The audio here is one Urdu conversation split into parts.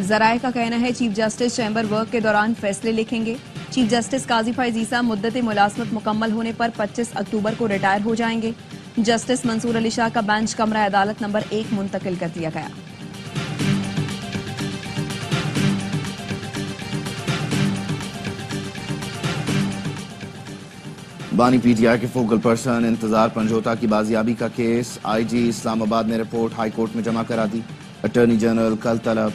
ذرائع کا کہنا ہے چیف جسٹس چیمبر ورک کے دوران فیصلے لکھیں گے۔ چیف جسٹس قاضی فائز عیسیٰ مدت ملازمت مکمل ہونے پر 25 اکتوبر کو ریٹائر ہو جائیں گے۔ جسٹس منصور علی شاہ کا بینچ کمرہ عدالت نمبر 1 منتقل کر دیا گیا۔ بانی پی ٹی آئی کے فوکل پرسن انتظار پنجوتا کی بازیابی کا کیس آئی جی اسلام آباد نے رپورٹ ہائی کورٹ میں جمع کرا دی۔ اٹارنی جنرل کل طلب،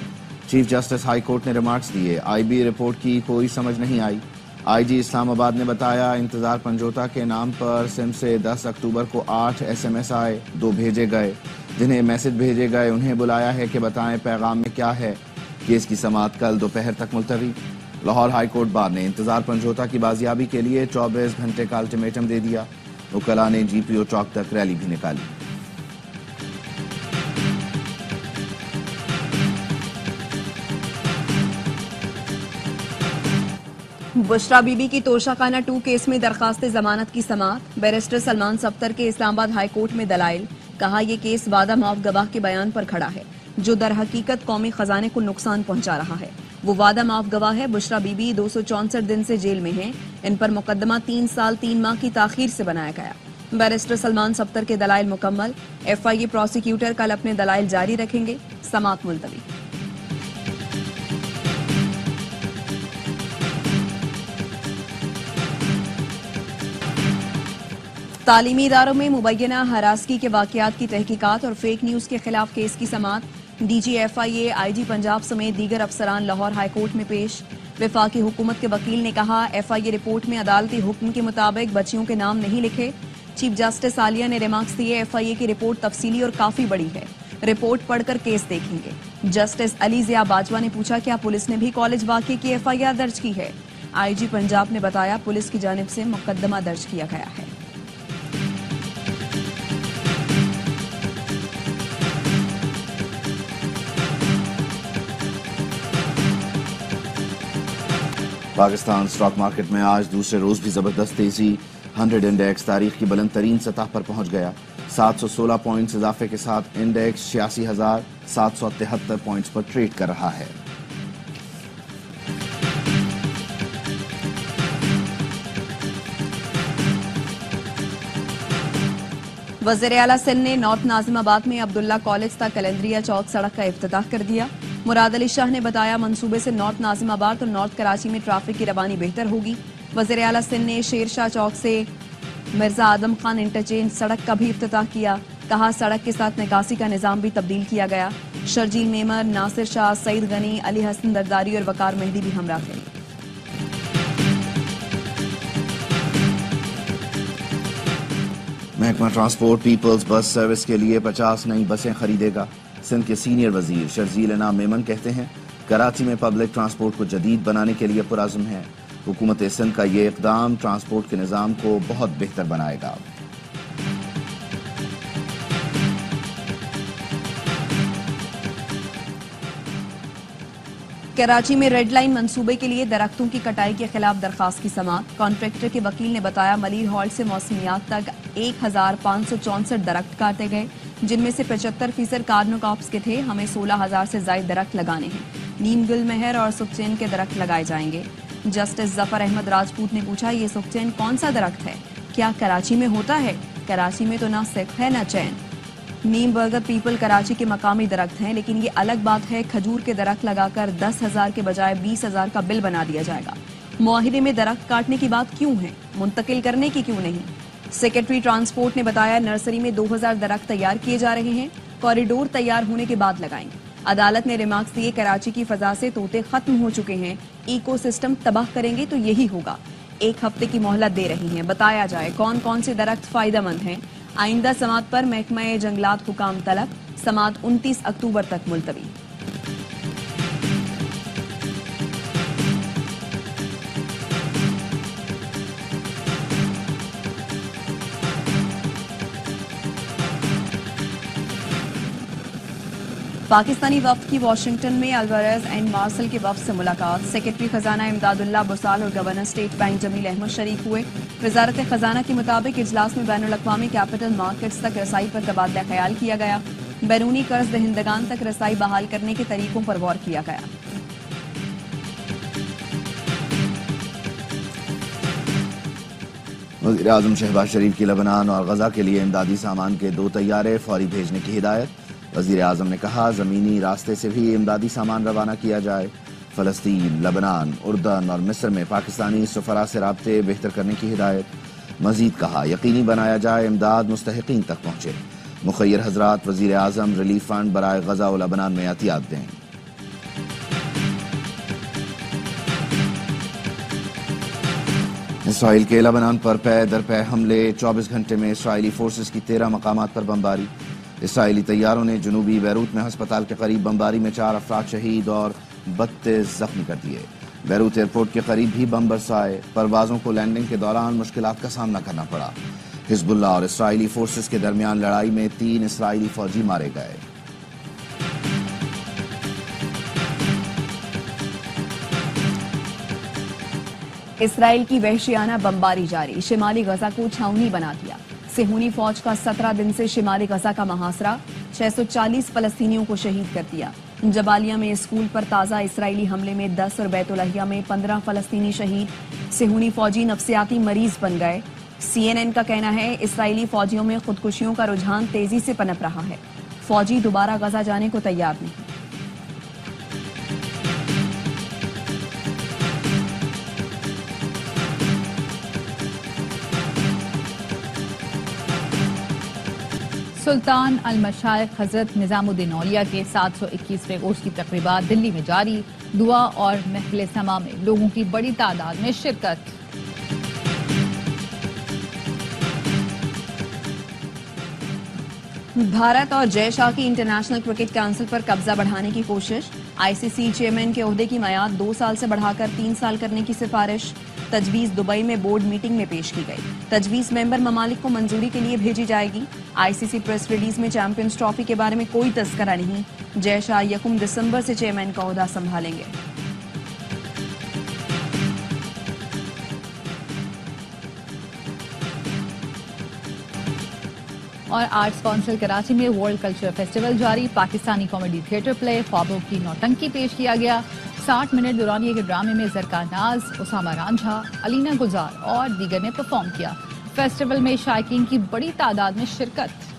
چیف جسٹس ہائی کورٹ نے ریمارکس دیے، آئی بی رپورٹ کی کوئی سمجھ نہیں آئی۔ آئی جی اسلام آباد نے بتایا انتظار پنجوتا کے نام پر سندھ سے 10 اکتوبر کو 8 SMS آئے، 2 بھیجے گئے۔ جنہیں میسج بھیجے گئے انہیں بلایا ہے کہ بتائیں پیغام میں کیا ہے۔ کیس کی سماعت کل دوپہر تک ملتوی۔ لاہور ہائی کورٹ بار نے انتظار پنجوتا کی بازیابی کے لیے 24 گھنٹے کا الٹیمیٹم دے دیا۔ وکلاء نے جی پی او چوک تک ریلی بھی نکالی۔ بشرا بی بی کی توشہ خانہ 2 کیس میں درخواست ضمانت کی سماعت۔ بیرسٹر سلمان صفدر کے اسلام آباد ہائی کورٹ میں دلائل، کہا یہ کیس وعدہ معاف گواہ کے بیان پر کھڑا ہے جو در حقیقت قومی خزانے کو نقصان پہنچا رہا ہے۔ وہ وعدہ معاف گواہ ہے۔ بشرا بی بی 264 دن سے جیل میں ہیں۔ ان پر مقدمہ 3 سال 3 ماہ کی تاخیر سے بنایا گیا۔ بیرسٹر سلمان صفدر کے دلائل مکمل۔ ایف آئی اے پروسیکیوٹر کل اپنے دلائل جاری رکھیں گے۔ سماعت ملتوی۔ تعلیمی اداروں میں مبینہ ہراسگی کے واقعات کی تحقیقات اور فیک نیوز کے خلاف کیس کی سماعت۔ ڈی جی ایف آئی اے، آئی جی پنجاب سمیت دیگر افسران لاہور ہائی کورٹ میں پیش۔ وفاقی حکومت کے وکیل نے کہا ایف آئی اے رپورٹ میں عدالتی حکم کے مطابق بچیوں کے نام نہیں لکھے۔ چیف جسٹس عالیہ نے ریمارکس دیے ایف آئی اے کی رپورٹ تفصیلی اور کافی بڑی ہے، رپورٹ پڑھ کر کیس دیکھیں گے۔ جسٹس علی ضیاء باجوہ نے پوچھا کیا پولیس نے بھی کالج واقعے کی ایف آئی آر درج کی ہے؟ آئی جی پنجاب نے بتایا پولیس کی جانب سے مقدمہ درج کیا گیا ہے۔ پاکستان سٹاک مارکیٹ میں آج دوسرے روز بھی زبردست تیزی۔ 100 انڈیکس تاریخ کی بلند ترین سطح پر پہنچ گیا۔ 716 پوائنٹس اضافے کے ساتھ انڈیکس 86,773 پوائنٹس پر ٹریڈ کر رہا ہے۔ وزیر اعلیٰ سندھ نے نارتھ ناظم آباد میں عبداللہ کالج تک کلندریا چوک سڑک کا افتتاح کر دیا۔ مراد علی شاہ نے بتایا منصوبے سے نارتھ ناظم آباد اور نارتھ کراچی میں ٹریفک کی روانی بہتر ہوگی۔ وزیر اعلیٰ سندھ نے شیر شاہ چوک سے مرزا آدم خان انٹرچینج سڑک کا بھی افتتاح کیا۔ کہا سڑک کے ساتھ نکاسی کا نظام بھی تبدیل کیا گیا۔ شرجیل میمر، ناصر شاہ، سعید غنی، علی حسن درداری اور وقار مہدی بھی ہمراہ تھے۔ محکمہ ٹرانسپورٹ پیپلز بس سروس کے لیے 50 نئی بسیں خریدے گا۔ سندھ کے سینئر وزیر شرجیل انعام میمن کہتے ہیں کراچی میں پبلک ٹرانسپورٹ کو جدید بنانے کے لیے پرعزم ہے۔ حکومت سندھ کا یہ اقدام ٹرانسپورٹ کے نظام کو بہت بہتر بنائے گا۔ کراچی میں ریڈ لائن منصوبے کے لیے درختوں کی کٹائی کے خلاف درخواست کی سماعت۔ کانٹریکٹر کے وکیل نے بتایا ملیر ہال سے موسمیات تک 1564 درخت کاٹے گئے، جن میں سے 75% کاربن کاپس کے تھے۔ ہمیں 16,000 سے زائد درخت لگانے ہیں۔ نیم گل مہر اور سکچین کے درخت لگائے جائیں گے۔ جسٹس ظفر احمد راجپوت نے پوچھا یہ سکچین کون سا درخت ہے؟ کیا کراچی میں ہوتا ہے؟ کراچی میں تو نہ سکھ ہے نہ چین۔ نیم برگر پیپل کراچی کے مقامی درخت ہیں، لیکن یہ الگ بات ہے کھجور کے درخت لگا کر 10,000 کے بجائے 20,000 کا بل بنا دیا جائے گا۔ معاہدے میں درخت کاٹنے کی بات کیوں ہے؟ منتقل کرنے کی کیوں نہیں؟ سیکرٹری ٹرانسپورٹ نے بتایا نرسری میں 2000 درخت تیار کیے جا رہے ہیں، کوریڈور تیار ہونے کے بعد لگائیں گے۔ عدالت نے ریمارکس دیے کراچی کی فضا سے طوطے ختم ہو چکے ہیں، ایکو سسٹم تباہ کریں گے تو یہی ہوگا۔ 1 ہفتے کی مہلت دے رہی ہیں، بتایا جائے کون کون سے درخت فائدہ مند ہیں۔ آئندہ سماعت پر محکمہ جنگلات حکام طلب، سماعت 29 اکتوبر تک ملتوی۔ پاکستانی وفد کی واشنگٹن میں الوارز اینڈ مارسل کے وفد سے ملاقات۔ سیکرٹری خزانہ امداد اللہ بسال اور گورنر اسٹیٹ بینک جمیل احمد شریک ہوئے۔ وزارت خزانہ کے مطابق اجلاس میں بین الاقوامی کیپٹل مارکیٹس تک رسائی پر تبادلہ خیال کیا گیا۔ بیرونی قرض دہندگان تک رسائی بحال کرنے کے طریقوں پر غور کیا گیا۔ وزیر اعظم شہباز شریف کی لبنان اور غزہ کے لیے امدادی سامان کے 2 طیارے فوری بھیجنے کی ہدایت۔ وزیر اعظم نے کہا زمینی راستے سے بھی امدادی سامان روانہ کیا جائے۔ فلسطین، لبنان، اردن اور مصر میں پاکستانی سفراء سے رابطے بہتر کرنے کی ہدایت۔ مزید کہا یقینی بنایا جائے امداد مستحقین تک پہنچے۔ مخیر حضرات، وزیر اعظم ریلیف فنڈ برائے غزہ و لبنان میں عطیات دیں۔ اسرائیل کے لبنان پر پے در پے حملے، 24 گھنٹے میں اسرائیلی فورسز کی 13 مقامات پر بمباری۔ اسرائیلی طیاروں نے جنوبی بیروت میں ہسپتال کے قریب بمباری میں 4 افراد شہید اور 32 زخمی کر دیے۔ بیروت ایئرپورٹ کے قریب بھی بم برسائے۔ پروازوں کو لینڈنگ کے دوران مشکلات کا سامنا کرنا پڑا۔ حزب اللہ اور اسرائیلی فورسز کے درمیان لڑائی میں 3 اسرائیلی فوجی مارے گئے۔ اسرائیل کی وحشیانہ بمباری جاری، شمالی غزہ کو چھاؤنی بنا دیا۔ صہیونی فوج کا 17 دن سے شمالی غزہ کا محاصرہ، 640 فلسطینیوں کو شہید کر دیا۔ جبالیہ میں اسکول پر تازہ اسرائیلی حملے میں 10 اور بیت الہیہ میں 15 فلسطینی شہید۔ صہیونی فوجی نفسیاتی مریض بن گئے۔ CNN کا کہنا ہے اسرائیلی فوجیوں میں خودکشیوں کا رجحان تیزی سے پنپ رہا ہے۔ فوجی دوبارہ غزہ جانے کو تیار نہیں۔ سلطان المشائخ حضرت نظام الدین اولیاء کے 721ویں عرس کی تقریبات دلی میں جاری، دعا اور محفل سما میں لوگوں کی بڑی تعداد میں شرکت۔ بھارت اور جے شاہ کی انٹرنیشنل کرکٹ کونسل پر قبضہ بڑھانے کی کوشش، ICC چیئرمین کے عہدے کی میعاد 2 سال سے بڑھا کر 3 سال کرنے کی سفارش۔ تجویز دبئی میں بورڈ میٹنگ میں پیش کی گئی۔ تجویز ممبر ممالک کو منظوری کے لیے بھیجی جائے گی۔ ICC پریس ریلیز میں چیمپئنز ٹرافی کے بارے میں کوئی تذکرہ نہیں۔ جے شاہ 1 دسمبر سے چیئرمین کا عہدہ سنبھالیں گے۔ اور آرٹس کونسل کراچی میں ورلڈ کلچر فیسٹیول جاری، پاکستانی کامیڈی تھیٹر پلے خوابوں کی نوٹنکی پیش کیا گیا۔ 60 منٹ دورانیے کے ڈرامے میں زرکا ناز، اسامہ رانجھا، علینا گلزار اور دیگر نے پرفارم کیا۔ فیسٹیول میں شائقین کی بڑی تعداد میں شرکت۔